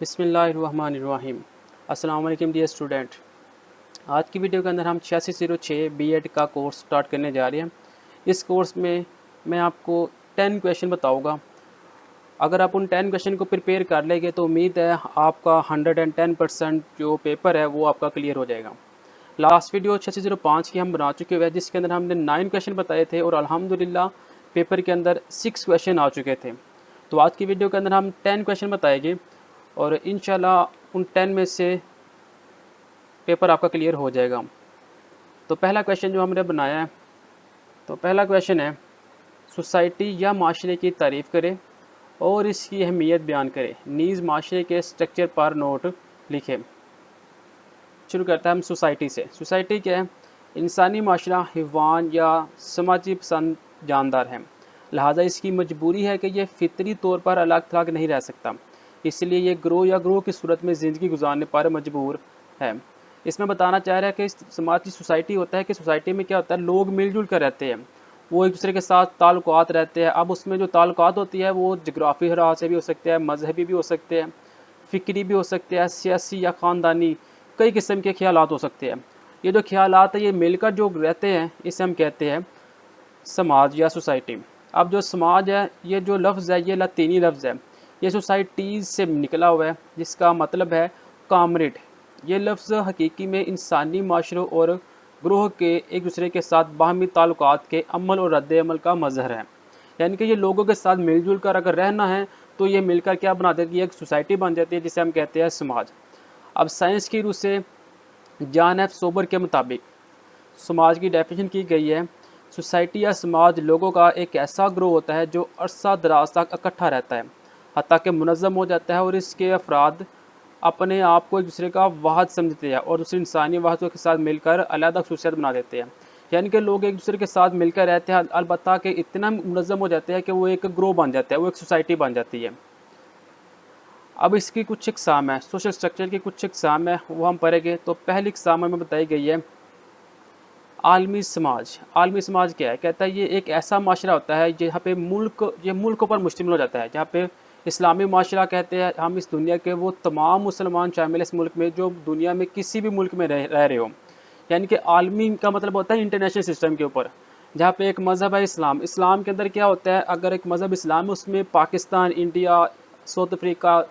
बिस्मिल्लाहिर्रहमानिर्रहीम। अस्सलाम वालेकुम डियर स्टूडेंट। आज की वीडियो के अंदर हम 8606 बीएड का कोर्स स्टार्ट करने जा रहे हैं। इस कोर्स में मैं आपको 10 क्वेश्चन बताऊंगा। अगर आप उन 10 क्वेश्चन को प्रिपेयर कर लेंगे तो उम्मीद है आपका 110% जो पेपर है वो आपका क्लियर हो जाएगा। लास्ट वीडियो 8605 की हम बना चुके हुए हैं, जिसके अंदर हमने 9 क्वेश्चन बताए थे और अल्हम्दुलिल्लाह पेपर के अंदर 6 क्वेश्चन आ चुके थे। तो आज की वीडियो के अंदर हम 10 क्वेश्चन बताएंगे और इंशाल्लाह उन 10 में से पेपर आपका क्लियर हो जाएगा। तो पहला क्वेश्चन जो हमने बनाया है, तो पहला क्वेश्चन है, सोसाइटी या माशरे की तारीफ़ करें और इसकी अहमियत बयान करें। नीज़ माशरे के स्ट्रक्चर पर नोट लिखें। शुरू करता है हम सोसाइटी से। सोसाइटी क्या है? इंसानी माशरा हैवान या समाजी पसंद जानदार है, लिहाजा इसकी मजबूरी है कि यह फितरी तौर पर अलग थलग नहीं रह सकता, इसलिए ये ग्रोह या ग्रोह की सूरत में ज़िंदगी गुजारने पर मजबूर है। इसमें बताना चाह रहा है कि समाजी सोसाइटी होता है कि सोसाइटी में क्या होता है, लोग मिलजुल कर रहते हैं, वो एक दूसरे के साथ ताल्लुकात रहते हैं। अब उसमें जो ताल्लुकात होती है वो जग्राफी हरा से भी हो सकते हैं, मजहबी भी हो सकते हैं, फ़िक्री भी हो सकते हैं, सियासी या ख़ानदानी, कई किस्म के ख्यालात हो सकते हैं। ये जो ख्यालात है ये मिलकर जो रहते हैं इसे हम कहते हैं समाज या सोसाइटी। अब जो समाज है, ये जो लफ्ज़ है ये लतीनी लफ्ज़ है, ये सोसाइटीज़ से निकला हुआ है, जिसका मतलब है कामरेड। ये लफ्ज़ हकीकी में इंसानी माशरों और ग्रोह के एक दूसरे के साथ बाहमी ताल्लुकात के अमल और रद्द अमल का मज़हर है। यानी कि ये लोगों के साथ मिलजुल कर अगर रहना है तो ये मिलकर क्या बना देती है, एक सोसाइटी बन जाती है, जिसे हम कहते हैं समाज। अब साइंस की रूह से जॉन एफ सोबर के मुताबिक समाज की डेफिनेशन की गई है, सोसाइटी या समाज लोगों का एक ऐसा ग्रोह होता है जो अरसा दराज तक इकट्ठा रहता है, हत्ता कि मुनज़्ज़म हो जाता है और इसके अफराद अपने आप को एक दूसरे का वाहद समझते हैं और दूसरे इंसानी वाहदों के साथ मिलकर अलग खसूसियत बना देते हैं। यानी कि लोग एक दूसरे के साथ मिलकर रहते हैं, अलबत्ता कि इतना मुनज़्ज़म हो जाते हैं कि वो एक ग्रोह बन जाता है, वो एक सोसाइटी बन जाती है। अब इसकी कुछ इकसाम है, सोशल स्ट्रक्चर की कुछ इकसाम है, वो हम पढ़ेंगे। तो पहली इकसाम हमें बताई गई है आलमी समाज। आलमी समाज क्या है? कहता है ये एक ऐसा माशरा होता है जहाँ पे मुल्क पर मुश्तमिल हो जाता है, जहाँ पे इस्लामी माशरा कहते हैं हम इस दुनिया के वो तमाम मुसलमान शामिल इस मुल्क में जो दुनिया में किसी भी मुल्क में रह रहे हो। यानी कि आलमी का मतलब होता है इंटरनेशनल सिस्टम के ऊपर, जहाँ पे एक मज़हब है इस्लाम। इस्लाम के अंदर क्या होता है, अगर एक मज़हब इस्लाम है उसमें पाकिस्तान, इंडिया, साउथ अफ्रीका,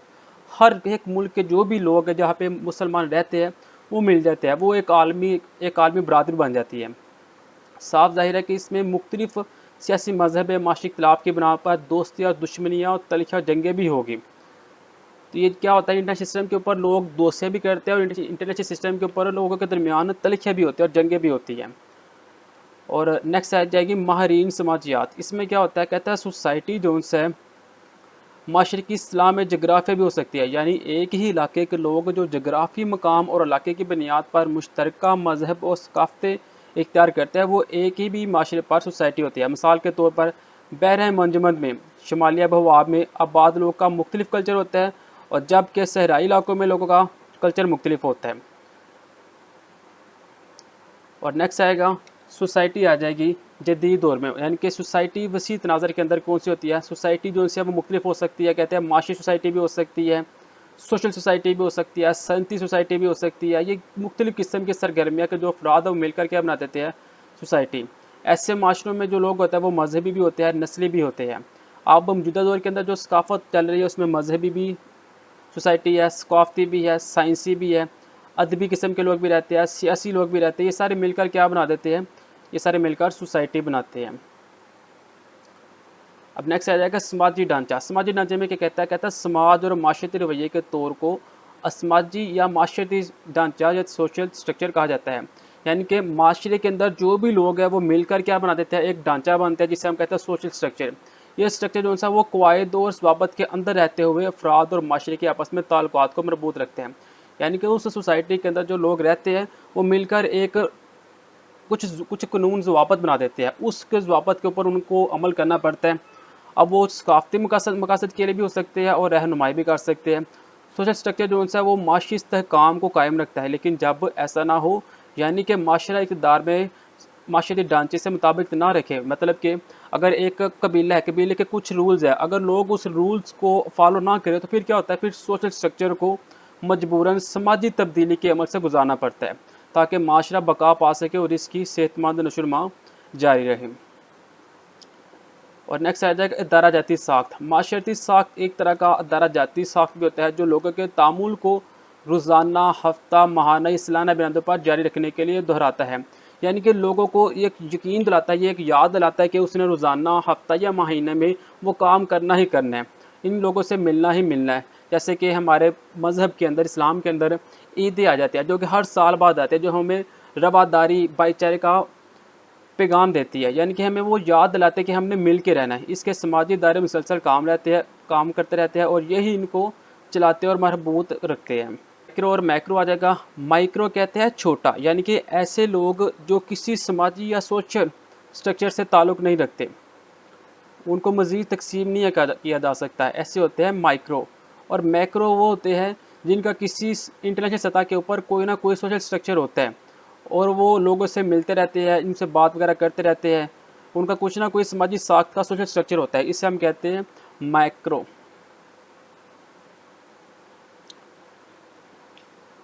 हर एक मुल्क के जो भी लोग हैं जहाँ पे मुसलमान रहते हैं वो मिल जाते हैं, वो एक आलमी बरादरी बन जाती है। साफ ज़ाहिर है कि इसमें मुख्तलिफ सियासी मजहब माशी इख्तिलाफ की बिना पर दोस्ती और दुश्मनियाँ और तलखियाँ जंगें भी होगी। तो ये क्या होता है, इंटरनेशनल सिस्टम के ऊपर लोग दोस्तियाँ भी करते हैं और इंटरनेशनल सिस्टम के ऊपर लोगों के दरमियान तलखियाँ भी होती है और जंगें भी होती हैं। और नेक्स्ट आ जाएगी माहरीन समाजियात। इसमें क्या होता है, कहता है सोसाइटी जो है माशरकी इस्लाम में जगराफिया भी हो सकती है, यानी एक ही इलाके के लोग जो जगराफी मकाम और इलाके की बुनियाद पर मुश्तरका मजहब और सकाफ़तें इख्तियार करते हैं, वो एक ही भी माशरे पर सोसाइटी होती है। मिसाल के तौर पर बहर मंजमद में शुमालिया बहवाब में आबाद लोगों का मुख्तलिफ कल्चर होता है और जबकि सहराई इलाकों में लोगों का कल्चर मुख्तलिफ होता है। और नेक्स्ट आएगा सोसाइटी आ जाएगी जदीद दौर में, यानी कि सोसाइटी वसी तनाज़र के अंदर कौन सी होती है। सोसाइटी जो है वो मुख्तलिफ हो सकती है, कहते हैं माशी सोसाइटी भी हो सकती है, सोशल सोसाइटी भी हो सकती है, सनती सोसाइटी भी हो सकती है। ये मुख्तलिफ किस्म की सरगर्मियाँ के जो अफराद है वो मिलकर क्या बना देते हैं, सोसाइटी। ऐसे माशरों में जो लोग होते हैं वो मजहबी भी होते हैं, नस्ली भी होते हैं। अब मौजूदा दौर के अंदर जो सकाफ़त चल रही है उसमें मजहबी भी सोसाइटी है, सकाफ़ती भी है, साइंसी भी है, अदबी किस्म के लोग भी रहते हैं, सियासी लोग भी रहते हैं। ये सारे मिलकर क्या बना देते हैं, ये सारे मिलकर सोसाइटी बनाते हैं। अब नेक्स्ट आ जाएगा समाजी ढांचा। समाजी ढांचे में क्या कहता है समाज और माशरती रवैये के तौर को समाजी या माशरती ढांचा या सोशल स्ट्रक्चर कहा जाता है। यानी कि माशरे के अंदर जो भी लोग हैं वो मिलकर क्या बना देते हैं, एक ढांचा बनता है जिसे हम कहते हैं सोशल स्ट्रक्चर। ये स्ट्रक्चर जो सा वो कवायद और ज़वाबित के अंदर रहते हुए अफराद और माशरे के आपस में ताल्लुकात को मरबूत रखते हैं। यानी कि उस सोसाइटी के अंदर जो लोग रहते हैं वो मिलकर एक कुछ कानून ज़वाबित बना देते हैं, उसके ज़वाबित के ऊपर उनको अमल करना पड़ता है। अब वो सकाफ़ती मकासद के लिए भी हो सकते हैं और रहनुमाई भी कर सकते हैं। सोशल स्ट्रक्चर जो है वो माशी इस्तेहकाम को कायम रखता है, लेकिन जब ऐसा ना हो, यानी कि माशरा इक़्तिदार में माशरे ढांचे से मुताबिक ना रखे, मतलब कि अगर एक कबीला है, कबीले के कुछ रूल्स है, अगर लोग उस रूल्स को फॉलो ना करें तो फिर क्या होता है, फिर सोशल स्ट्रक्चर को मजबूरन समाजी तब्दीली के अमल से गुजारना पड़ता है ताकि माशरा बका पा सके और इसकी सेहतमंद नशुरमा जारी रहे। और नेक्स्ट आ जाएगा अदारा जाती साख्त। माशरती साख्त एक तरह का अदारा जाती साख्त भी होता है जो लोगों के तामुल को रोज़ाना, हफ्ता, माहाना, सालाना बुनियादों पर जारी रखने के लिए दोहराता है। यानी कि लोगों को एक यकीन दिलाता है, ये एक याद दिलाता है कि उसने रोज़ाना, हफ्ता या महीने में वो काम करना ही करना है, इन लोगों से मिलना ही मिलना है। जैसे कि हमारे मज़हब के अंदर, इस्लाम के अंदर ईदें आ जाती है जो कि हर साल बाद आते हैं, जो हमें रवादारी, भाईचारे का पैगाम देती है, यानी कि हमें वो याद दिलाते हैं कि हमने मिल के रहना है। इसके समाजी दायरे मुसलसल काम करते रहते हैं और यही इनको चलाते और मरबूत रखते हैं। माइक्रो और मैक्रो आ जाएगा। माइक्रो कहते हैं छोटा, यानी कि ऐसे लोग जो किसी समाजी या सोशल स्ट्रक्चर से ताल्लुक़ नहीं रखते, उनको मज़ीद तकसीम नहीं किया जा सकता है, ऐसे होते हैं माइक्रो। और मैक्रो वो होते हैं जिनका किसी इंटरनेशनल सतह के ऊपर कोई ना कोई सोशल स्ट्रक्चर होता है और वो लोगों से मिलते रहते हैं, इनसे बात वगैरह करते रहते हैं, उनका कुछ ना कोई समाजी साख्त का सोशल स्ट्रक्चर होता है, इसे हम कहते हैं माइक्रो।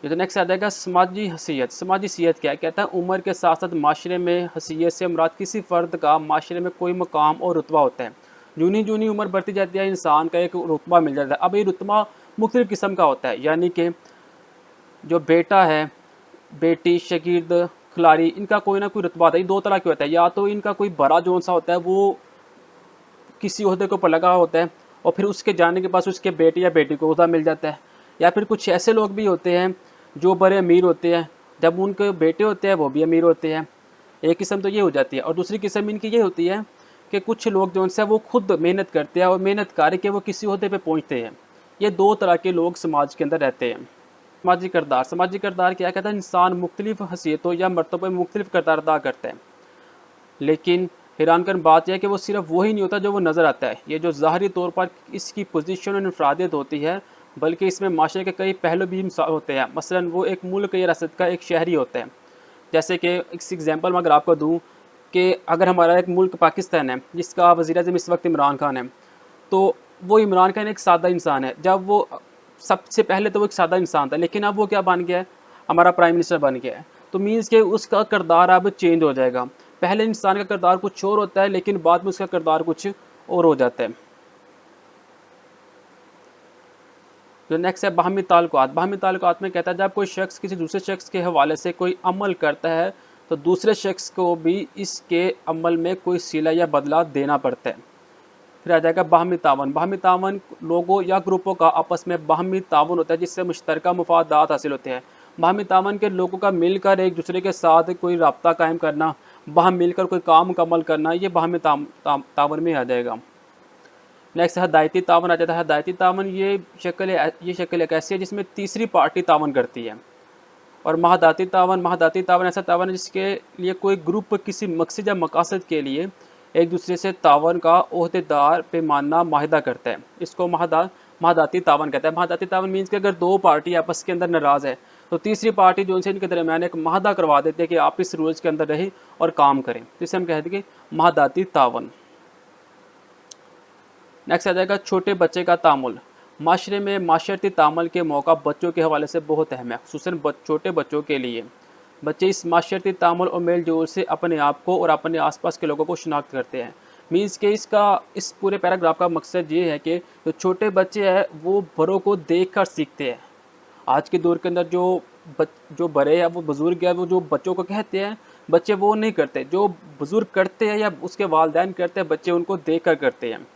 ये तो नेक्स्ट आ जाएगा समाजी हसीयत। समाजी हसीयत क्या है? कहता है उम्र के साथ साथ माशरे में हसीयत से मुराद किसी फ़र्द का माशरे में कोई मकाम और रुतबा होता है। जूनी जूनी उम्र बढ़ती जाती है, इंसान का एक रुतबा मिल जाता है। अब ये रुतबा मुख्तलिफ़ किस्म का होता है, यानी कि जो बेटा है, बेटी, शागिर्द, खिलाड़ी, इनका कोई ना कोई रुतबा होता है। ये दो तरह के होता है, या तो इनका कोई बड़ा जोन सा होता है, वो किसी ओहदे के ऊपर लगा होता है और फिर उसके जाने के बाद उसके बेटे या बेटी को ओहदा मिल जाता है। या फिर कुछ ऐसे लोग भी होते हैं जो बड़े अमीर होते हैं, जब उनके बेटे होते हैं वो भी अमीर होते हैं। एक किस्म तो ये हो जाती है। और दूसरी किस्म इनकी ये होती है कि कुछ लोग जो उनसे वो खुद मेहनत करते हैं और मेहनत करके वो किसी ओहदे पे पहुंचते हैं। ये दो तरह के लोग समाज के अंदर रहते हैं। समाजी किरदार। समाजी किरदार क्या कहता है? इंसान मुख्तलिफ हैसियतों या मरतबे में मुख्तलिफ किरदार अदा करता है, लेकिन हैरानकुन बात यह है कि वो सिर्फ वही नहीं होता जो वो नज़र आता है। ये जो ज़ाहरी तौर पर इसकी पोजीशन और इनफरादियत होती है, बल्कि इसमें माशरे के कई पहलू भी होते हैं। मसलन वो एक मुल्क या रियासत का एक शहरी होता है। जैसे कि एक एग्जांपल मैं अगर आपको दूं कि अगर हमारा एक मुल्क पाकिस्तान है जिसका वज़ीर-ए-आज़म इस वक्त इमरान खान है, तो वो इमरान खान एक सादा इंसान है। जब वो सबसे पहले तो वो एक सादा इंसान था, लेकिन अब वो क्या बन गया है? हमारा प्राइम मिनिस्टर बन गया है। तो मीन्स के उसका किरदार अब चेंज हो जाएगा। पहले इंसान का किरदार कुछ और होता है, लेकिन बाद में उसका किरदार कुछ और हो जाता है। जो नेक्स्ट है बाहमी ताल्लुकात। बाहमी ताल्लुकात में कहता है जब कोई शख्स किसी दूसरे शख्स के हवाले से कोई अमल करता है तो दूसरे शख्स को भी इसके अमल में कोई सिला या बदला देना पड़ता है। फिर आ जाएगा बाहमी तावन। बाहमी तावन लोगों या ग्रुपों का आपस में बाहमी तावन होता है जिससे मुश्तरका मुफादात हासिल होते हैं। बाहमी तावन के लोगों का मिलकर एक दूसरे के साथ कोई रब्ता कायम करना, बाहम मिलकर कोई काम मुकम्मल करना, ये बाहमी तावन में आ जाएगा। नेक्स्ट हदायती तावन आ जाता है। हदायती तावन ये शक्ल एक ऐसी है जिसमें तीसरी पार्टी तावन करती है। और महादाती तावन ऐसा तावन है जिसके लिए कोई ग्रुप किसी मकसद या मकासद के लिए एक दूसरे से तावन का ओहदेदार पैमाना माहिदा करता है। इसको महादाती तावन कहता है। महादाती तावन मीन्स कि अगर दो पार्टी आपस के अंदर नाराज़ है तो तीसरी पार्टी जो उनसे इनके दरमियान एक माहदा करवा देते हैं कि आप इस रूल्स के अंदर रहें और काम करें, तो इसे हम कहते हैं कि महादाती तावन। नेक्स्ट आ जाएगा छोटे बच्चे का तामुल। माशरे में माशरती तामुल के मौका बच्चों के हवाले से बहुत अहम है, खुसूसन छोटे बच्चों के लिए। बच्चे इस माशरती तामुल और मेल जोल से अपने आप को और अपने आसपास के लोगों को शिनाख्त करते हैं। मीन्स के इस पूरे पैराग्राफ का मकसद ये है कि जो छोटे बच्चे हैं वो बड़ों को देख कर सीखते हैं। आज के दौर के अंदर जो बड़े हैं वो बुज़ुर्ग है, वो जो बच्चों को कहते हैं, बच्चे वो नहीं करते। जो बुज़ुर्ग करते हैं या उसके वालिदैन करते हैं, बच्चे उनको देख कर करते हैं।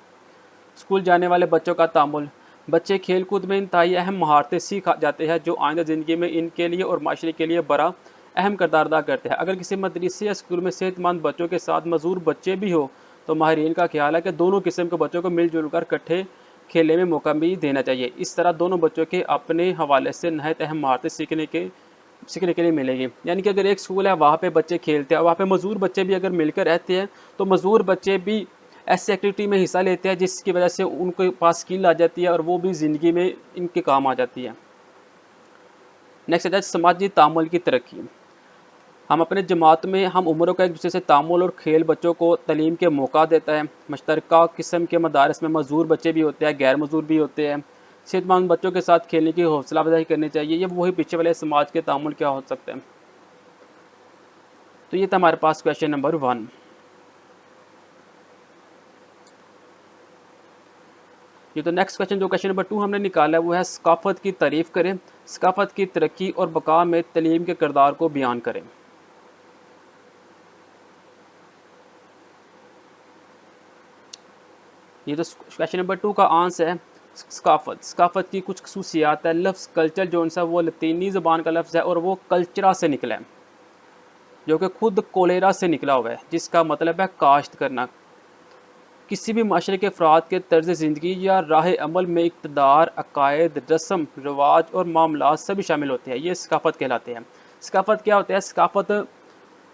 स्कूल जाने वाले बच्चों का तामुल। बच्चे खेल कूद में इंतहाई अहम महारतें सीख जाते हैं जो आइंदा ज़िंदगी में इनके लिए और माशरे के लिए बड़ा अहम किरदार अदा करते हैं। अगर किसी मदरसे या स्कूल में सेहतमंद बच्चों के साथ मजूर बच्चे भी हो तो माहिरीन का ख्याल है कि दोनों किस्म के बच्चों को मिलजुल कर इकट्ठे खेलने में मौका भी देना चाहिए। इस तरह दोनों बच्चों के अपने हवाले से नहायत अहम महारतें सीखने के लिए मिलेगी। यानी कि अगर एक स्कूल है वहाँ पे बच्चे खेलते हैं, वहाँ पे मजदूर बच्चे भी अगर मिलकर रहते हैं तो मजदूर बच्चे भी ऐसी एक्टिविटी में हिस्सा लेते हैं जिसकी वजह से उनके पास स्किल आ जाती है और वो भी ज़िंदगी में इनके काम आ जाती है। नेक्स्ट है समाजी तामुल की तरक्की। हम अपने जमात में हम उम्रों का एक दूसरे से तामुल और खेल बच्चों को तालीम के मौका देता है। मश्तरका किस्म के मदारस में मजदूर बच्चे भी होते हैं, गैर मजदूर भी होते हैं। सेहतमंद बच्चों के साथ खेलने की हौसला अफजाई करनी चाहिए। ये वही पीछे वाले समाज के तामुल क्या हो सकते हैं। तो ये था हमारे पास क्वेश्चन नंबर 1। ये तो नेक्स्ट क्वेश्चन जो क्वेश्चन नंबर 2 हमने निकाला है वो है सकाफत की तारीफ़ करें, सकाफत की तरक्की और बका में तालीम के किरदार को बयान करें। ये तो क्वेश्चन नंबर 2 का आंसर है सकाफत की कुछ खसूसियात है। लफ्ज़ कल्चर जो सा वो लतीनी ज़बान का लफ्ज़ है और वो कल्चरा से निकला है, जो कि खुद कोलेरा से निकला हुआ है, जिसका मतलब है काश्त करना। किसी भी माशरे के अफराद के तर्ज ज़िंदगी या राह अमल में इक़्तिदार, अकायद, रस्म रवाज और मामलात सभी शामिल होते हैं। ये सकाफत कहलाते हैं। सकाफत क्या होता है? सकाफत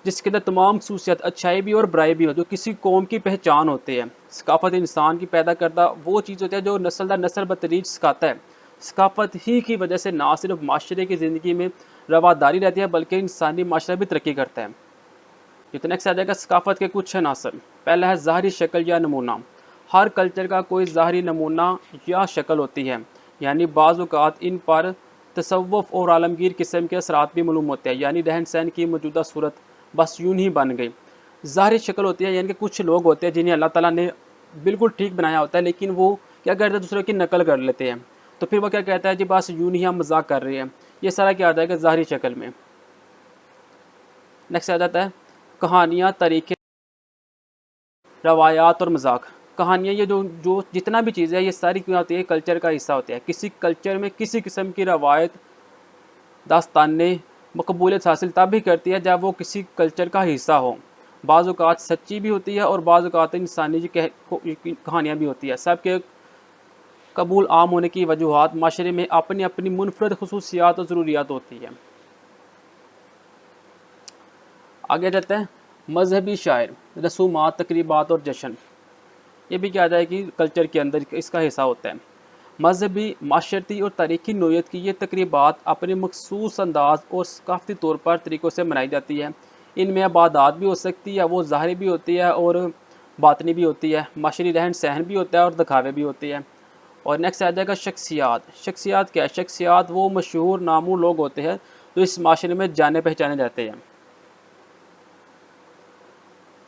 जिसके अंदर तमाम खसूसियात अच्छाई भी और बुराई भी हो, जो किसी कौम की पहचान होती है। सकाफत इंसान की पैदा करदा वो चीज़ होती है जो नस्ल दर नस्ल बतदरीज सिखाता है। सकाफत ही की वजह से ना सिर्फ माशरे की ज़िंदगी में रवादारी रहती है, बल्कि इंसानी माशरा भी तरक्की करता है। ये तो नेक्स्ट आ जाएगा सकाफत के कुछ अनासर। पहला है ज़ाहरी शक्ल या नमूना। हर कल्चर का कोई ज़ाहरी नमूना या शक्ल होती है, यानी बाज़ औक़ात इन पर तसव्वुफ़ और आलमगीर किस्म के असरात भी मालूम होते हैं, यानी रहन सहन की मौजूदा सूरत बस यूं ही बन गई। ज़ाहरी शक्ल होती है, यानी कि कुछ लोग होते हैं जिन्हें अल्लाह ताला ने बिल्कुल ठीक बनाया होता है, लेकिन वो क्या करते हैं, दूसरों की नकल कर लेते हैं। तो फिर वो क्या कहता है जी बस यूं ही हम मजाक कर रहे हैं। ये सारा क्या आ जाएगा ज़ाहरी शक्ल में। नेक्स्ट आ जाता है कहानियाँ, तरीक़े, रवायात और मजाक। कहानियाँ ये जो जो जितना भी चीज़ है ये सारी क्या होती है, कल्चर का हिस्सा होती है। किसी कल्चर में किसी किस्म की रवायत, दास्तानें मकबूलियत हासिल तब भी करती है जब वो किसी कल्चर का हिस्सा हो। बाज़ औक़ात सच्ची भी होती है और बाज़ औक़ात इंसानी कहानियाँ भी होती है। सबके कबूल आम होने की वजूहात माशरे में अपनी अपनी मुनफरद खसूसियात और ज़रूरियात होती है। आगे जाते हैं मजहबी शायर, रसूमात, तकरीबात और जश्न। ये भी क्या आ जाए कि कल्चर के अंदर इसका हिस्सा होता है। मजहबी, माशरती और तारीख़ी नोयत की ये तकरीबात अपने मखसूस अंदाज और सकाफ़ती तौर पर तरीक़ों से मनाई जाती है। इनमें इबादत भी हो सकती है, वो ज़ाहिरी भी होती है और बातनी भी होती है। माशरी रहन सहन भी होता है और दिखावे भी होती है। और नेक्स्ट आ जाएगा शख्सियात। शख्सियात क्या है? शख्सियात वो मशहूर नामू लोग होते हैं जो इस माशरे में जाने पहचाने जाते हैं।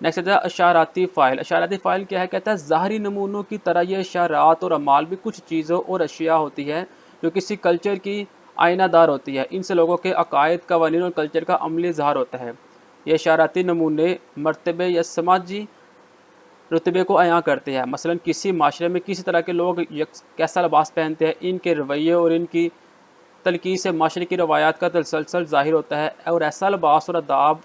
नेक्स्ट आता है अशाराती फ़ाइल। अशाराती फ़ाइल क्या है? कहता है ज़ाहरी नमूनों की तरह ये इशारात और अमाल भी कुछ चीज़ों और अशिया होती है जो किसी कल्चर की आइनादार होती है। इनसे लोगों के अकायद, कवानीन और कल्चर का अमली इजहार होता है। ये इशाराती नमूने मरतबे या समाजी रुतबे को अयां करते हैं। मसलन किसी माशरे में किसी तरह के लोग कैसा लिबास पहनते हैं, इनके रवैये और इनकी तलकी से माशरे की रवायात का तसलसल ज़ाहिर होता है। और ऐसा लिबास और अदाब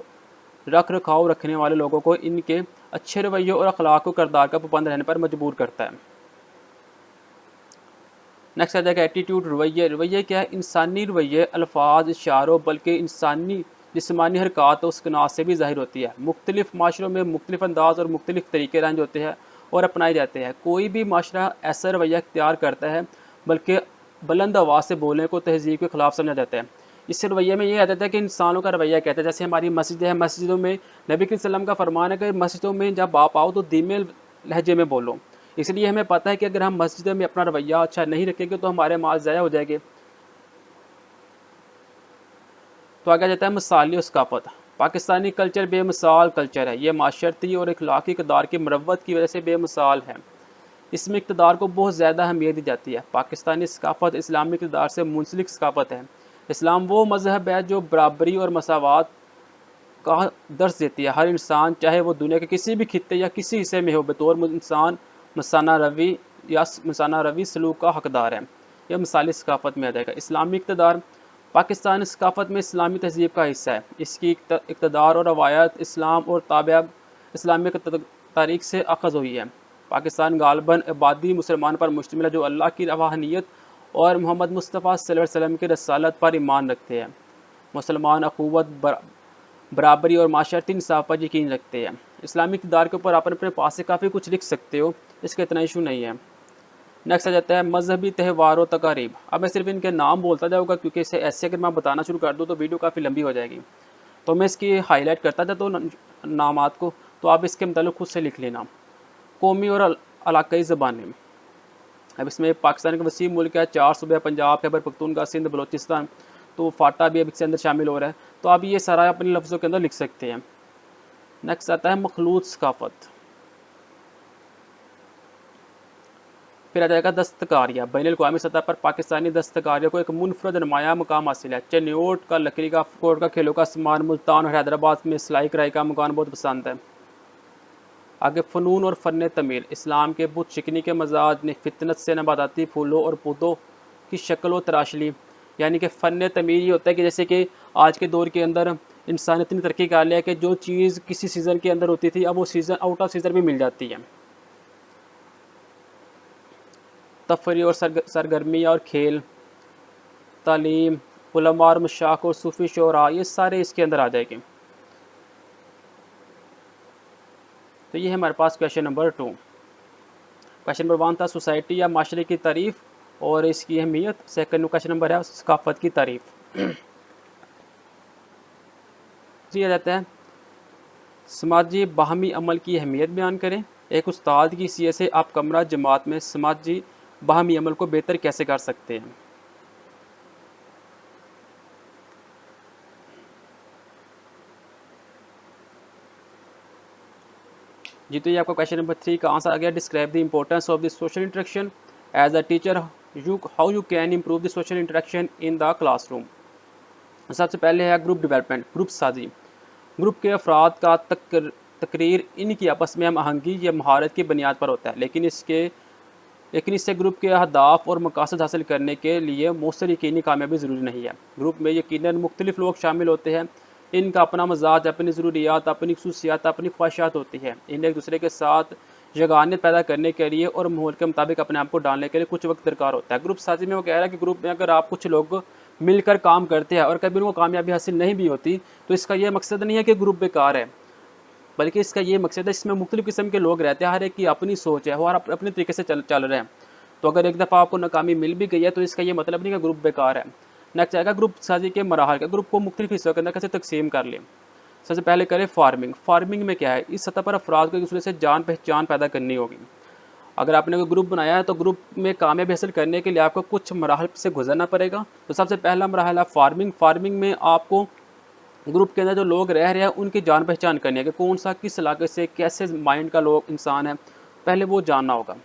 रख रखाव रखने वाले लोगों को इनके अच्छे रवैये और अखलाक को किरदार का पाबंद रहने पर मजबूर करता है। नेक्स्ट आ जाएगा एटीट्यूड, रवैये। रवैये क्या है? इंसानी रवैये अल्फाज, इशारों बल्कि इंसानी जिस्मानी हरकत उसके नाज से भी ज़ाहिर होती है। मुख्तलिफ़ माशरों में मुख्तलिफ़ अंदाज और मुख्तलिफ़ तरीके रंज होते हैं और अपनाए जाते हैं। कोई भी माशरा ऐसा रवैया इख्तियार करता है बल्कि बुलंद आवाज़ से बोलने को तहज़ीब के ख़िलाफ़ समझा जाता है। इस रवैये में ये आ जाता है कि इंसानों का रवैया कहता है, जैसे हमारी मस्जिदें हैं, मस्जिदों में नबी के सल्लम का फरमान है कि मस्जिदों में जब आप आओ तो धीमे लहजे में बोलो। इसलिए हमें पता है कि अगर हम मस्जिदों में अपना रवैया अच्छा नहीं रखेंगे तो हमारे माल ज़ाया हो जाएंगे। तो आगे जाता है मिसाली और सकाफत। पाकिस्तानी कल्चर बेमिसाल कल्चर है। ये माशरती और इखलाकी इक़्तिदार की मरवत की वजह से बेमिसाल है। इसमें इक़्तिदार को बहुत ज़्यादा अहमियत दी जाती है। पाकिस्तानी सकाफत इस्लामी इक़्तिदार से मुंसलिक सकाफत है। इस्लाम वो मज़हब है जो बराबरी और मसावात का दर्स देती है। हर इंसान चाहे वो दुनिया के किसी भी खित्ते या किसी हिस्से में हो, बतौर इंसान मसाना रवी सलूक का हकदार है। यह मिसाली सकाफत में आ जाएगा। इस्लामी इक़्तिदार पाकिस्तानी सकाफत में इस्लामी तहज़ीब का हिस्सा है। इसकी इक़्तिदार और रवायत इस्लाम और ताबिया इस्लामी तारीख़ से अखज़ हुई है। पाकिस्तान गालबन आबादी मुसलमान पर मुश्तमिल है जो अल्लाह की रवाहनियत और मोहम्मद मुस्तफ़ा सल्लल्लाहु अलैहि वसल्लम की रसालत पर ईमान रखते हैं। मुसलमान अख़ुवत, बराबरी और माशरती इंसाफ पर यकीन रखते हैं। इस्लामी इक़्तिदार के ऊपर आप अपने पास से काफ़ी कुछ लिख सकते हो, इसका इतना इशू नहीं है। नेक्स्ट आ जाता है मजहबी त्यौहार और तकारीब। अब मैं सिर्फ इनके नाम बोलता जाऊँगा क्योंकि इसे ऐसे अगर मैं बताना शुरू कर दूँ तो वीडियो काफ़ी लंबी हो जाएगी। तो मैं इसकी हाईलाइट करता था तो नामात को, तो आप इसके मतलब खुद से लिख लेना। कौमी और इलाकाई ज़बानें, अब इसमें पाकिस्तान का वसीम मुल्क है, 4 सूबे, पंजाब, खैबर पख्तूनख्वा, सिंध, बलोचिस्तान, तो फाटा भी अब इसके अंदर शामिल हो रहा है। तो आप ये सारा अपने लफ्ज़ों के अंदर लिख सकते हैं। नेक्स्ट आता है मखलूत सकाफ़त। फिर आ जाएगा दस्तकारियाँ। बैनुल-अक़वामी सतह पर पाकिस्तानी दस्तकारियों को एक मुनफरद नुमायाँ मुकाम हासिल है। चनियोट का, लकड़ी का, कोट का, खेलों का सामान, मुल्तान और हैदराबाद में सिलाई कढ़ाई का मकान बहुत पसंद है। आगे फ़नून और फ़न तमीर, इस्लाम के बुत शिकनी के मजाज ने फितनत से नबाताती फूलों और पौधों की शक्ल व तराश ली। यानी कि फ़न तमीर ये होता है कि जैसे कि आज के दौर के अंदर इंसान इतनी तरक्की कर लिया कि जो चीज़ किसी सीज़न के अंदर होती थी अब वो सीज़न आउट ऑफ सीज़न भी मिल जाती है। तफरी और सरगर्मी और खेल, तालीम, उलमा और मशाइख और सूफ़ी शोरा, ये सारे इसके अंदर आ जाएंगे। तो ये है हमारे पास क्वेश्चन नंबर 2। क्वेश्चन नंबर 1 था सोसाइटी या माशरे की तारीफ़ और इसकी अहमियत। सेकंड क्वेश्चन नंबर है सकाफ़त की तारीफ़। दिया जाता है समाजी बाहमी अमल की अहमियत बयान करें। एक उस्ताद की हैसियत से आप कमरा जमात में समाजी बाहमी अमल को बेहतर कैसे कर सकते हैं। जी, तो ये आपका क्वेश्चन नंबर 3 का आंसर आ गया। Describe the importance of the social interaction as a teacher, how you can improve the social interaction in the classroom. सबसे पहले है ग्रुप डेवलपमेंट, ग्रुप साजी। ग्रुप के अफराद का तकरीर इनकी आपस में हम आहंगी या महारत की बुनियाद पर होता है, लेकिन इससे ग्रुप के अहदाफ और मकासद हासिल करने के लिए मौसर यकीनी कामयाबी ज़रूरी नहीं है। ग्रुप में यकीनन मुख्तलिफ लोग शामिल होते हैं, इनका अपना मजाज, अपनी ज़रूरियात, अपनी खसूसियात, अपनी ख्वाहिशात होती है। इन्हें एक दूसरे के साथ यगानियत पैदा करने के लिए और माहौल के मुताबिक अपने आप को डालने के लिए कुछ वक्त दरकार होता है। ग्रुप साजी में वो कह रहा है कि ग्रुप में अगर आप कुछ लोग मिलकर काम करते हैं और कभी उनको कामयाबी हासिल नहीं भी होती, तो इसका यह मकसद नहीं है कि ग्रुप बेकार है, बल्कि इसका ये मकसद है इसमें मुख्तलिफ़ किस्म के लोग रहते हैं, हर एक की अपनी सोच है और अपने तरीके से चल रहे हैं। तो अगर एक दफ़ा आपको नाकामी मिल भी गई है तो इसका ये मतलब नहीं कि ग्रुप बेकार है। नेक्स्ट आएगा ग्रुप साजी के मराहल का। ग्रुप को मुख्तलिफ हिस्सों के अंदर कैसे तकसीम कर लें। सबसे पहले करें फार्मिंग। फार्मिंग में क्या है, इस सतह पर अफराद को एक दूसरे से जान पहचान पैदा करनी होगी। अगर आपने कोई ग्रुप बनाया है तो ग्रुप में कामयाबी हासिल करने के लिए आपको कुछ मराहल से गुजरना पड़ेगा। तो सबसे पहला मराहल है फार्मिंग। फार्मिंग में आपको ग्रुप के अंदर जो लोग रह रहे हैं उनकी जान पहचान करनी है कि कौन सा किस इलाके से कैसे माइंड का लोग इंसान है, पहले वो जानना होगा।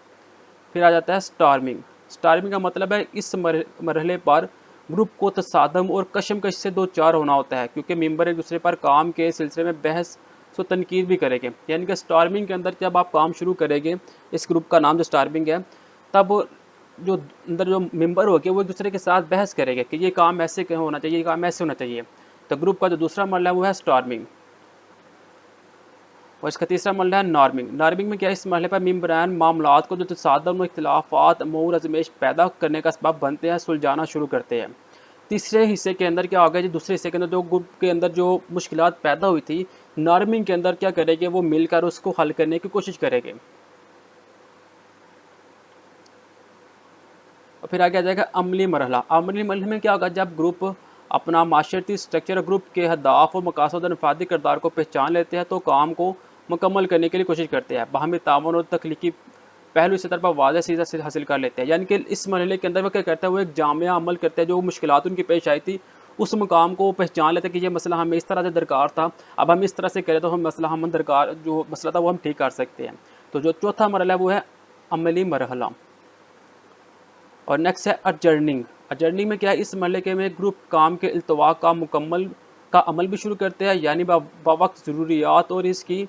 फिर आ जाता है स्टार्मिंग। स्टार्मिंग का मतलब है इस मरहले पर ग्रुप को तसादम और कशमकश से दो चार होना होता है, क्योंकि मेंबर एक दूसरे पर काम के सिलसिले में बहस व तनकीद भी करेंगे। यानी कि स्टार्मिंग के अंदर जब आप काम शुरू करेंगे, इस ग्रुप का नाम जो स्टार्मिंग है, तब जो अंदर जो मेंबर होंगे वो एक दूसरे के साथ बहस करेंगे कि ये काम ऐसे होना चाहिए, ये काम ऐसे होना चाहिए। तो ग्रुप का जो दूसरा मरला है वो है स्टार्मिंग। और इसका तीसरा मरला है नॉर्मिंग। नॉर्मिंग में क्या है, इस मरहले पर मेंबरान मामलात को जो तसादम, इख्तिलाफात, अमूर अजमेश पैदा करने का सबब बनते हैं, सुलझाना शुरू करते हैं। तीसरे हिस्से के अंदर क्या होगा जी, दूसरे हिस्से के अंदर जो ग्रुप के अंदर जो मुश्किलात पैदा हुई थी, नॉर्मिंग के अंदर क्या करेंगे, वो मिलकर उसको हल करने की कोशिश करेंगे। और फिर आगे आ जाएगा अमली मरहला। अमली मरहले में क्या होगा, जब ग्रुप अपना माशरती स्ट्रक्चर, ग्रुप के हदाफ और मकासद और नफादी किरदार को पहचान लेते हैं तो काम को मुकम्मल करने के लिए कोशिश करते हैं। बाहमी ताउन और तख्लीकी पहलू इसी तरह वाज़ह सीधा से हासिल कर लेते हैं। यानी कि इस मरहले के अंदर वो क्या करता है, वो एक जामिया अमल करते हैं। जो मुश्किलात उनकी पेश आई थी उस मुकाम को पहचान लेते हैं कि ये मसला हमें इस तरह से दरकार था, अब हम इस तरह से करें तो हम मसला हम दरकार जो मसला था वो हम ठीक कर सकते हैं। तो जो चौथा मरहला है वो है अमली मरहला। और नेक्स्ट है अडजर्निंग। अडजर्निंग में क्या है, इस मरहले के में ग्रुप काम के इल्तवा का अमल भी शुरू करते हैं, यानी बावक्त ज़रूरियात और इसकी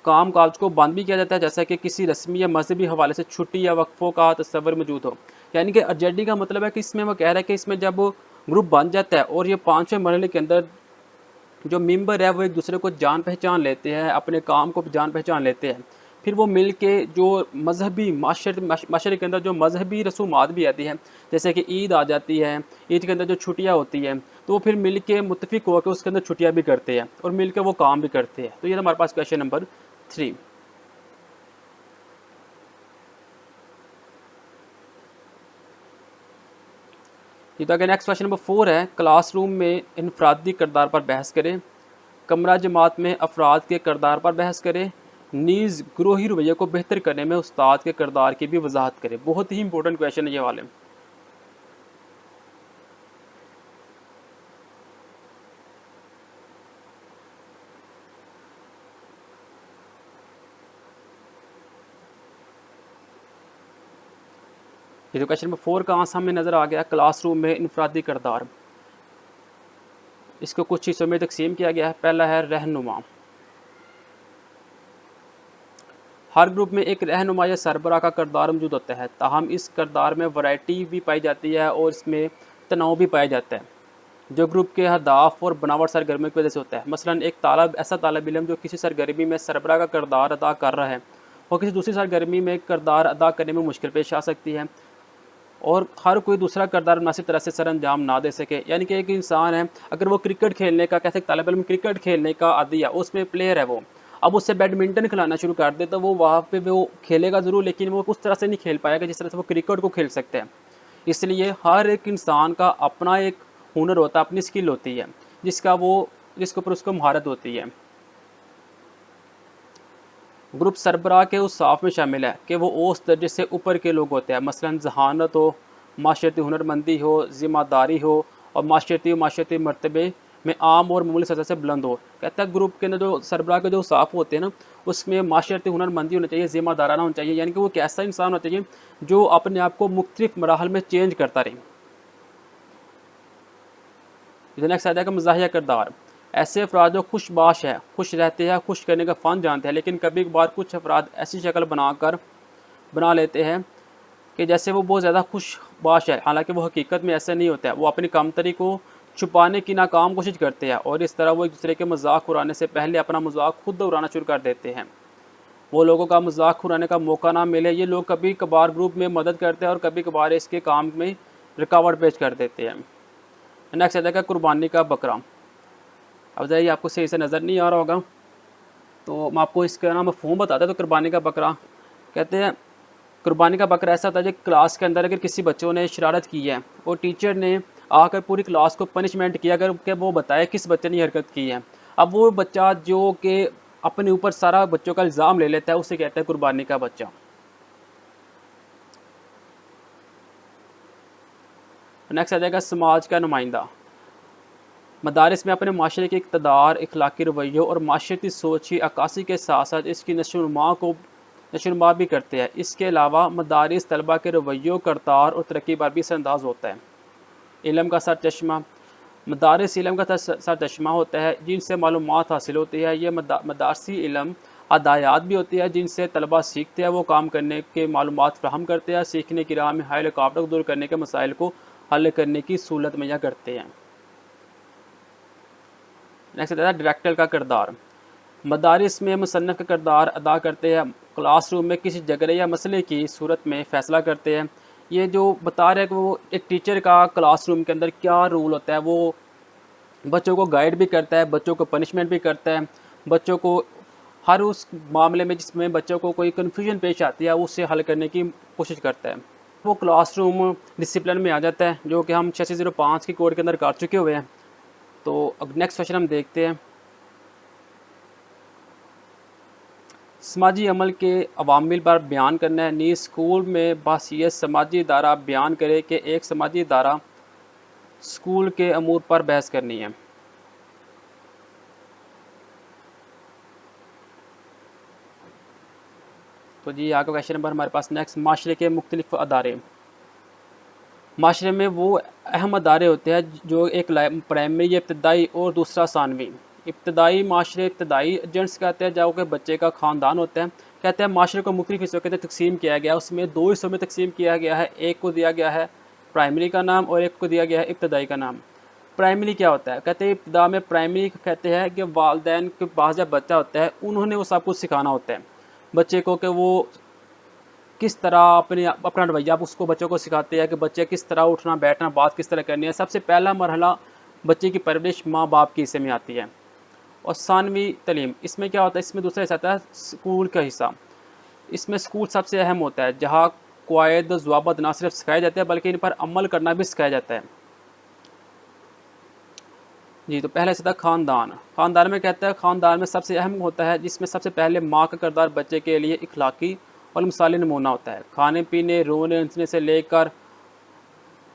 काम काज को बंद भी किया जाता है, जैसा कि किसी रस्मी या मजहबी हवाले से छुट्टी या वक्फ़ों का तस्वर मौजूद हो। यानी कि अडजर्निंग का मतलब है कि इसमें वो कह रहा है कि इसमें जब ग्रुप बन जाता है और ये पाँचवें मरहले के अंदर जो मेंबर है वो एक दूसरे को जान पहचान लेते हैं, अपने काम को जान पहचान लेते हैं, फिर वो मिल के जो मजहबी माशरे के अंदर जो मजहबी रसूमात भी आती हैं, जैसे कि ईद आ जाती है, ईद के अंदर जो छुट्टियाँ होती हैं, तो वो फिर मिल के मुत्तफिक होकर उसके अंदर छुट्टियाँ भी करते हैं और मिल के वो काम भी करते हैं। तो ये हमारे पास क्वेश्चन नंबर 3। ये तो अगर नेक्स्ट क्वेश्चन नंबर 4 है, क्लासरूम में इनफरादी किरदार पर बहस करें। कमरा जमात में अफराद के किरदार पर बहस करें। नीज़ ग्रोही रवैये को बेहतर करने में उस्ताद के किरदार की भी वजाहत करें। बहुत ही इंपॉर्टेंट क्वेश्चन है ये वाले। ये जो क्वेश्चन नंबर 4 का आंसर हमें नज़र आ गया, क्लासरूम में इनफरादी किरदार। इसको कुछ हिस्सों में तकसीम किया गया है। पहला है रहनुमा। हर ग्रुप में एक रहनुमा या सरबराह का किरदार मौजूद होता है, ताहम इस किरदार में वैरायटी भी पाई जाती है और इसमें तनाव भी पाया जाता है, जो ग्रुप के अहदाफ और बनावट सरगर्मी की वजह से होता है। मसलन एक ऐसा तालब इलम जो किसी सरगर्मी में सरबराह का किरदार अदा कर रहा है और किसी दूसरी सरगर्मी में किरदार अदा करने में मुश्किल पेश आ सकती है, और हर कोई दूसरा किरदार मुनासिब तरह से सर अंजाम ना दे सके। यानी कि एक इंसान है, अगर वो क्रिकेट खेलने का, कहते हैं तालिब इल्म क्रिकेट खेलने का आदी है, उसमें प्लेयर है वो, अब उससे बैडमिंटन खिलाना शुरू कर दे तो वो वहाँ पे वो खेलेगा ज़रूर, लेकिन वो उस तरह से नहीं खेल पाएगा जिस तरह से वो क्रिकेट को खेल सकते हैं। इसलिए हर एक इंसान का अपना एक हुनर होता है, अपनी स्किल होती है जिसके ऊपर उसको महारत होती है। ग्रुप सरबराह के उस साफ में शामिल है कि वो औस दर्जे से ऊपर के लोग होते हैं, मसलन जहानत हो, माशरती हुनरमंदी हो, ज़िम्मेदारी हो और माशरती मरतबे में आम और मामूली सतह से बुलंद हो। कहता है ग्रुप के ना जो सरबराह के जो साफ होते हैं ना, उसमें माशरती हुनरमंदी होनी चाहिए, ज़िम्मेदाराना होना चाहिए, यानी कि वो एक ऐसा इंसान होना चाहिए जो अपने आप को मुख्तलिफ मराहल में चेंज करता रहे। नेक्स्ट आता है कि मज़ाहिया किरदार। ऐसे अफराद जो खुशबाश है, खुश रहते हैं, खुश करने का फ़न जानते हैं, लेकिन कभी कभार कुछ अफराद ऐसी शक्ल बना लेते हैं कि जैसे वो बहुत ज़्यादा खुशबाश है, हालांकि वो हकीकत में ऐसा नहीं होता है। वो अपनी कमतरी को छुपाने की नाकाम कोशिश करते हैं और इस तरह वो एक दूसरे के मजाक उड़ाने से पहले अपना मजाक खुद उड़ाना शुरू कर देते हैं। वो लोगों का मजाक उड़ाने का मौका ना मिले, ये लोग कभी कभार ग्रुप में मदद करते हैं और कभी कभार इसके काम में रुकावट पेश कर देते हैं। नेक्स्ट आता है कुर्बानी का बकरा। अब जाइए, आपको सही से नज़र नहीं आ रहा होगा तो मैं आपको इसका नाम मफ़हूम बताता। तो कुर्बानी का बकरा कहते हैं, कुर्बानी का बकरा ऐसा होता है जो क्लास के अंदर अगर किसी बच्चों ने शरारत की है और टीचर ने आकर पूरी क्लास को पनिशमेंट किया, अगर कि वो बताए किस बच्चे ने हरकत की है, अब वो बच्चा जो कि अपने ऊपर सारा बच्चों का इल्ज़ाम ले लेता है, उसे कहते हैं कुर्बानी का बच्चा। नेक्स्ट आ जाएगा समाज का नुमाइंदा। मदारिस में अपने माशरे के इक़्तिदार, इखलाकी रवैयों और माशरती सोच की अक्कासी के साथ साथ इसकी नशोनुमा भी करते हैं। इसके अलावा मदारिस तलबा के रवैयों, करतार और तरक्की पर भी असरअंदाज होता है। इल्म का सरचश्मा। मदारिस इल्म का सरचश्मा होता है जिनसे मालूमात हासिल होती है। ये मदारसी इल्म हदायत भी होती है जिनसे तलबा सीखते हैं, वो काम करने के मालूमात फ्राहम करते हैं, सीखने की राह में हायल रुकावट को दूर करने के मसाइल को हल करने की सहूलत मुहैया करते हैं। नेक्स्ट आता है डायरेक्टर का किरदार। मदारिस में मुसन्नफ़ का किरदार अदा करते हैं, क्लासरूम में किसी झगड़े या मसले की सूरत में फ़ैसला करते हैं। ये जो बता रहे हैं कि वो एक टीचर का क्लासरूम के अंदर क्या रोल होता है, वो बच्चों को गाइड भी करता है, बच्चों को पनिशमेंट भी करता है, बच्चों को हर उस मामले में जिसमें बच्चों को कोई कन्फ्यूजन पेश आती है उससे हल करने की कोशिश करता है। वो क्लासरूम डिसिप्लिन में आ जाता है, जो कि हम 8605 की कोड के अंदर कर चुके हुए हैं। तो अब नेक्स्ट क्वेश्चन हम देखते हैं। समाजी अमल के अवामिल पर बयान करना है। नीज़ स्कूल में बासियत समाजी इदारा बयान करे कि एक समाजी इदारा स्कूल के अमूर पर बहस करनी है। तो जी आगे क्वेश्चन नंबर हमारे पास नेक्स्ट, माशरे के मुख्तलिफ अदारे। माशरे में वो अहम अदारे होते हैं जो एक प्राइमरी, इब्तदाई और दूसरा सानवी। इब्तदाई माशरे, इब्तदाई एजेंट्स कहते हैं जो कि बच्चे का ख़ानदान होता है। कहते हैं माशरे को मुख्तलिफ हिस्सों के अंदर तकसीम किया गया, उसमें 2 हिस्सों में तकसीम किया गया है। एक को दिया गया है प्राइमरी का नाम और एक को दिया गया है इब्तदाई का नाम। प्राइमरी क्या होता है? कहते हैं इब्तदा में प्राइमरी कहते हैं कि वालिदैन के पास जब बच्चा होता है उन्होंने वो सब कुछ सिखाना होता है बच्चे को, कि वो किस तरह अपना रवैया उसको बच्चों को सिखाते हैं कि बच्चे किस तरह उठना बैठना, बात किस तरह करनी है। सबसे पहला मरहला बच्चे की परवरिश माँ बाप के हिस्से में आती है। और सानवी तलीम, इसमें क्या होता है? इसमें दूसरा हिस्सा आता है स्कूल का हिस्सा। इसमें स्कूल सबसे अहम होता है जहाँ क़वायद ज़वाबित ना सिर्फ सिखाए जाते हैं बल्कि इन पर अमल करना भी सिखाया जाता है। जी, तो पहले से था ख़ानदान। ख़ानदान में कहता है ख़ानदान में सबसे अहम होता है जिसमें सबसे पहले माँ का किरदार बच्चे के लिए इखलाकी और मिसाली नमूना होता है। खाने-पीने, रोने-हंसने से लेकर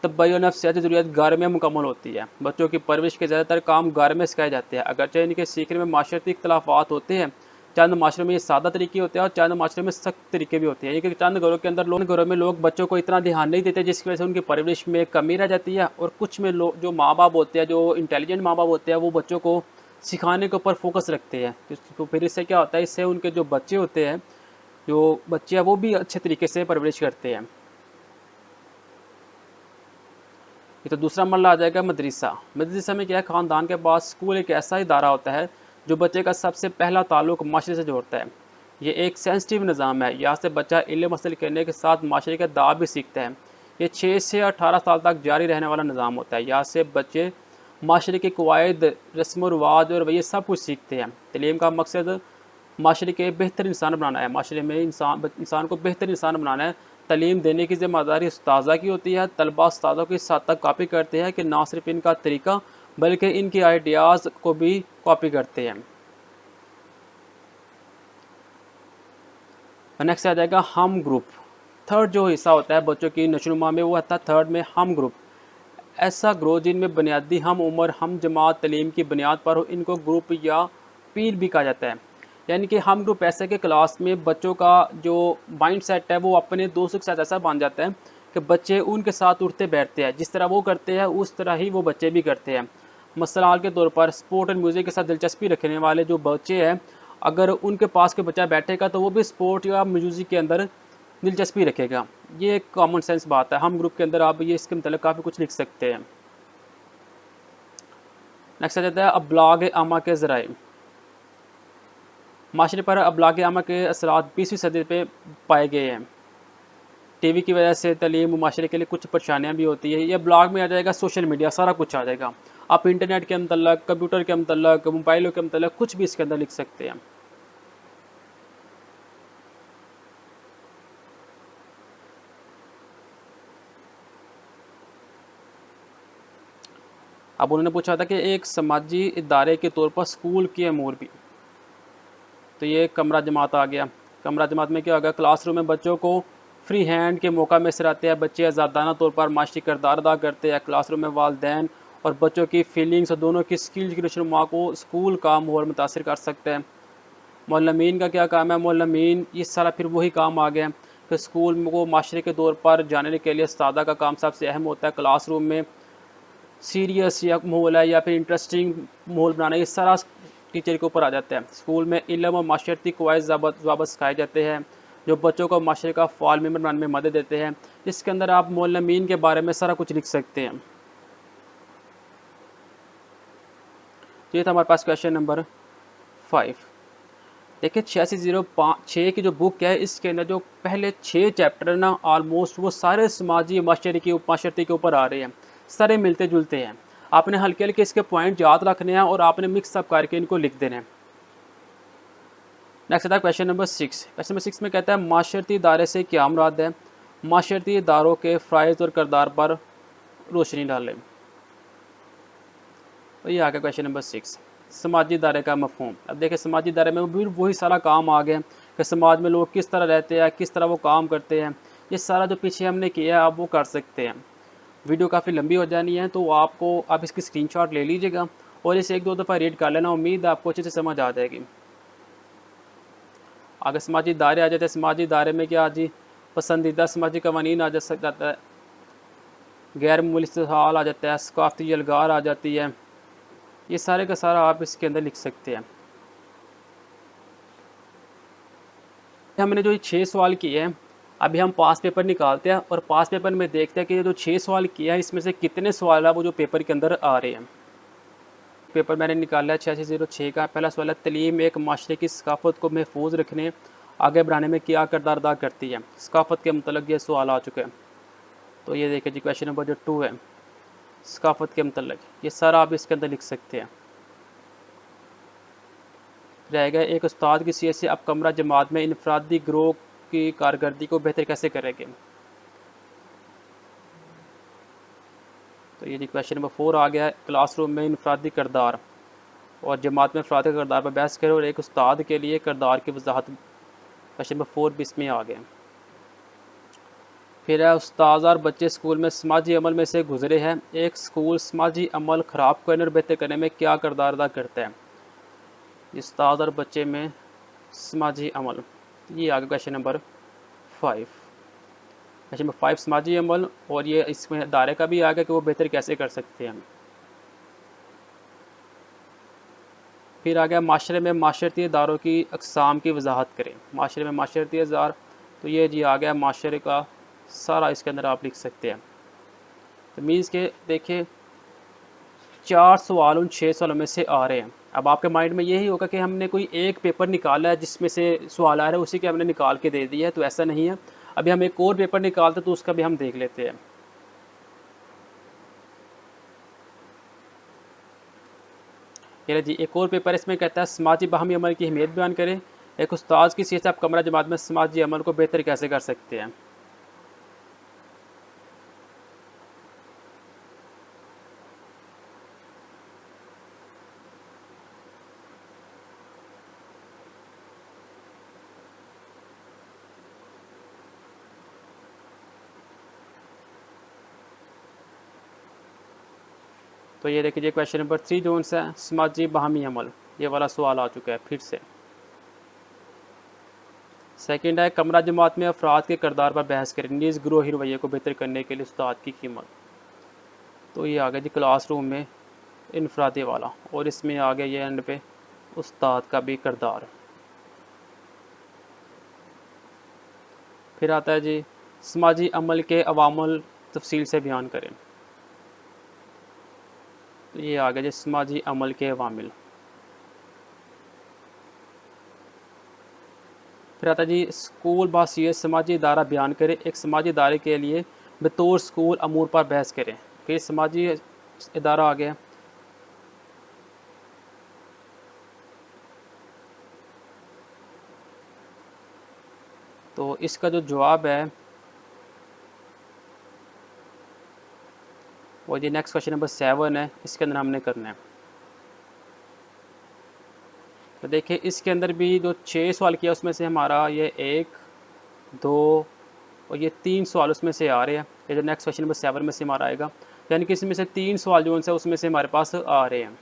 तब्बई और नफ्सियाती ज़रूरियात घर में मुकम्मल होती है। बच्चों की परवरिश के ज़्यादातर काम घर में सिखाए जाते हैं। अगरचे इनके सीखने में माशरती इख्तलाफ़ात होते हैं, चंद माशरों में ये सादा तरीके होते हैं और चंद माशरों में सख्त तरीके भी होते हैं। ये चंद घरों के अंदर घरों में लोग बच्चों को इतना ध्यान नहीं देते, जिसकी वजह से उनकी परवरिश में कमी रह जाती है। और कुछ में लोग जो माँ बाप होते हैं, जो इंटेलिजेंट माँ बाप होते हैं, वो बच्चों को सिखाने के ऊपर फोकस रखते हैं। तो फिर इससे क्या होता है, इससे उनके जो बच्चे होते हैं, जो बच्चे हैं वो भी अच्छे तरीके से परवरिश करते हैं। ये तो दूसरा मरला आ जाएगा मदरसा। मदरसा में क्या है, ख़ानदान के बाद स्कूल एक ऐसा इदारा होता है जो बच्चे का सबसे पहला ताल्लुक़ माशरे से जोड़ता है। ये एक सेंसिटिव निज़ाम है, यहाँ से बच्चा इल्म हासिल करने के साथ माशरे के अदाब भी सीखता है। ये 6 से 18 साल तक जारी रहने वाला निज़ाम होता है। यहाँ से बच्चे माशरे के कवायद, रस्म व रिवाज और रवैये सब कुछ सीखते हैं। तालीम का मकसद माशरे के बेहतर इंसान बनाना है, माशरे में इंसान को बेहतर इंसान बनाना है। तालीम देने की ज़िम्मेदारी उस्ताज़ा की होती है। तलबा उस्ताज़ों की इस हद तक कॉपी करते हैं कि ना सिर्फ इनका तरीका बल्कि इनके आइडियाज़ को भी कॉपी करते हैं। नेक्स्ट आ जाएगा हम ग्रुप। थर्ड जो हिस्सा होता है बच्चों की नशोनुमा में, वो आता है थर्ड में हम ग्रुप। ऐसा ग्रोथ जिनमें बुनियादी हम उम्र हम जमात तालीम की बुनियाद पर हो, इनको ग्रुप या पीर भी कहा जाता है। यानी कि हम ग्रुप ऐसे कि क्लास में बच्चों का जो माइंड सेट है वो अपने दोस्तों के साथ ऐसा बन जाता है कि बच्चे उनके साथ उठते बैठते हैं, जिस तरह वो करते हैं उस तरह ही वो बच्चे भी करते हैं। मसलाल के तौर पर स्पोर्ट और म्यूज़िक के साथ दिलचस्पी रखने वाले जो बच्चे हैं, अगर उनके पास कोई बच्चा बैठेगा तो वो भी स्पोर्ट या म्यूज़िक के अंदर दिलचस्पी रखेगा। ये एक कॉमन सेंस बात है। हम ग्रुप के अंदर आप ये इसके मतलब काफ़ी कुछ लिख सकते हैं। नेक्स्ट आ जाता है अबलाग आमा के ज़राए। माशरे पर अबलाग आमा के असरात 20वीं सदी पे पाए गए हैं। टीवी की वजह से तालीम माशरे के लिए कुछ परेशानियाँ भी होती है। ये ब्लॉग में आ जाएगा, सोशल मीडिया सारा कुछ आ जाएगा। आप इंटरनेट के मतलब, कंप्यूटर के मतलब, मोबाइलों के मतलब कुछ भी इसके अंदर लिख सकते हैं। अब उन्होंने पूछा था कि एक समाजी इदारे के तौर पर स्कूल की अमूर भी, तो ये कमरा जमात आ गया। कमरा जमात में क्या होगा, क्लासरूम में बच्चों को फ्री हैंड के मौका मैसर आते हैं। बच्चे आज़ादाना तौर पर माशी किरदार अदा करते हैं। क्लासरूम में वालदैन और बच्चों की फीलिंग्स और दोनों की स्किल्स की नशोनुमा को स्कूल का माहौल मुतासर कर सकते हैं। मौलमीन का क्या काम है, मौलमीन ये सारा फिर वही काम आ गया कि स्कूल को माशरे के तौर पर जाने के लिए उस्तादा का काम सबसे अहम होता है। क्लासरूम में सीरियस या माहौल है या फिर इंटरेस्टिंग माहौल बनाना, ये सारा टीचर के ऊपर आ जाता है। स्कूल में इल्म और माशरती कवायद ज़ाबत सिखाए जाते हैं जो बच्चों को माशरे का फ़ाल मेंबर बनाने में मदद देते हैं। इसके अंदर आप मौलमीन के बारे में सारा कुछ लिख सकते हैं। तो ये था हमारे पास क्वेश्चन नंबर 5। देखिए 8605 की जो बुक है, इसके अंदर जो पहले 6 चैप्टर ना ऑलमोस्ट वो सारे समाजी माशरती के ऊपर आ रहे हैं, सारे मिलते जुलते हैं। आपने हल्के हल्के इसके पॉइंट याद रखने हैं और आपने मिक्सअप करके इनको लिख देना है। नेक्स्ट आता है क्वेश्चन नंबर 6। क्वेश्चन नंबर 6 में कहता है माशरती इदारे से क्या मुराद है, माशरती इदारों के फ़राइज़ और किरदार पर रोशनी डालें। तो ये आ गया क्वेश्चन नंबर 6, समाजी इदारे का मफहूम। अब देखिए समाजी इदारे में भी वही सारा काम आ गया कि समाज में लोग किस तरह रहते हैं, किस तरह वो काम करते हैं। ये सारा जो पीछे हमने किया है आप वो कर सकते हैं। वीडियो काफ़ी लंबी हो जानी है तो आप इसकी स्क्रीनशॉट ले लीजिएगा और इसे 1-2 दफ़ा रीड कर लेना। उम्मीद है आपको अच्छे से समझ आ जाएगी। आगे समाजी इदारे आ जाते हैं। समाजी इदारे में क्या जी, पसंदीदा समाजी कवानीन आ जाता है, गैर मामूली इस्तेहाल आ जाता है, सकाफ़ती यलगार आ जाती है। ये सारे का सारा आप इसके अंदर लिख सकते हैं। हमने जो 6 सवाल किए हैं, अभी हम पास पेपर निकालते हैं और पास पेपर में देखते हैं कि जो 6 सवाल किया है इसमें से कितने सवाल है वो जो पेपर के अंदर आ रहे हैं। पेपर मैंने निकाला है 8606 का। पहला सवाल है तलीम एक माशरे की सकाफ़त को महफूज रखने आगे बढ़ाने में क्या किरदार अदा करती है। सकाफ़त के मतलब ये सवाल आ चुके हैं। तो ये देखिए जी क्वेश्चन नंबर जो 2 है, सकाफ़त के मतलब ये सारा आप इसके अंदर लिख सकते हैं। रहेगा एक उस्ताद की हैसियत से आप कमरा जमात में इनफरादी ग्रोह की कारकर्दगी को बेहतर कैसे करेंगे। तो ये जी क्वेश्चन नंबर 4 आ गया है। क्लासरूम में इनफरादी किरदार और जमात में अफराद के किरदार पर बहस करें और एक उस्ताद के लिए किरदार की वजाहत। क्वेश्चन नंबर 4 भी इसमें आ गया। फिर है उस्ताद और बच्चे स्कूल में समाजी अमल में से गुजरे हैं। एक स्कूल समाजी अमल ख़राब करने और बेहतर करने में क्या किरदार अदा करता है? उस्ताद और बच्चे में समाजी अमल, ये आ गया क्वेश्चन नंबर 5। क्वेश्चन नंबर 5 समाजी अमल, और ये इसमें दायरे का भी आ गया कि वो बेहतर कैसे कर सकते हैं। फिर आ गया माशरे में माशरती इदारों की अक़साम की वजाहत करें। माशरे में माशरती इदार, तो ये जी आ गया माशरे का सारा, इसके अंदर आप लिख सकते हैं। तो मीन्स के देखिए 4 सवाल उन 6 सवालों में से आ रहे हैं। अब आपके माइंड में यही होगा कि हमने कोई एक पेपर निकाला है जिसमें से सवाल आ रहा है, उसी के हमने निकाल के दे दिया है, तो ऐसा नहीं है। अभी हम एक और पेपर निकालते तो उसका भी हम देख लेते हैं। ये जी एक और पेपर इसमें कहता है समाजी बाहमी अमल की अहमियत बयान करें। एक उस्ताद की सीट से आप कमरा जमात में समाजी अमल को बेहतर कैसे कर सकते हैं। तो ये देखिए क्वेश्चन नंबर 3 जो सा समाजी बाहमी अमल, ये वाला सवाल आ चुका है फिर से। सेकंड है कमरा जमात में अफराद के किरदार पर बहस करें। नीज़ ग्रोही रवैये को बेहतर करने के लिए उस्ताद की कीमत। तो ये आ गया जी क्लासरूम में इनफरादी वाला, और इसमें आ गया ये एंड पे उस्ताद का भी किरदार। फिर आता है जी समाजी अमल के अवामल तफसील से बयान करें। तो ये आ गया जी समाजी अमल के अवामिल। फिर आता है जी स्कूल बासियत समाजी इदारा बयान करें। एक समाजी इदारे के लिए बतौर स्कूल अमूर पर बहस करें। फिर समाजी इदारा आ गया। तो इसका जो जवाब है वो जी नेक्स्ट क्वेश्चन नंबर 7 है, इसके अंदर हमने करना है। तो देखिए इसके अंदर भी जो 6 सवाल किया उसमें से हमारा ये 1, 2 और ये 3 सवाल उसमें से आ रहे हैं। ये जो नेक्स्ट क्वेश्चन नंबर 7 में से हमारा आएगा, यानी कि इसमें से 3 सवाल जो उनसे उसमें से हमारे पास आ रहे हैं।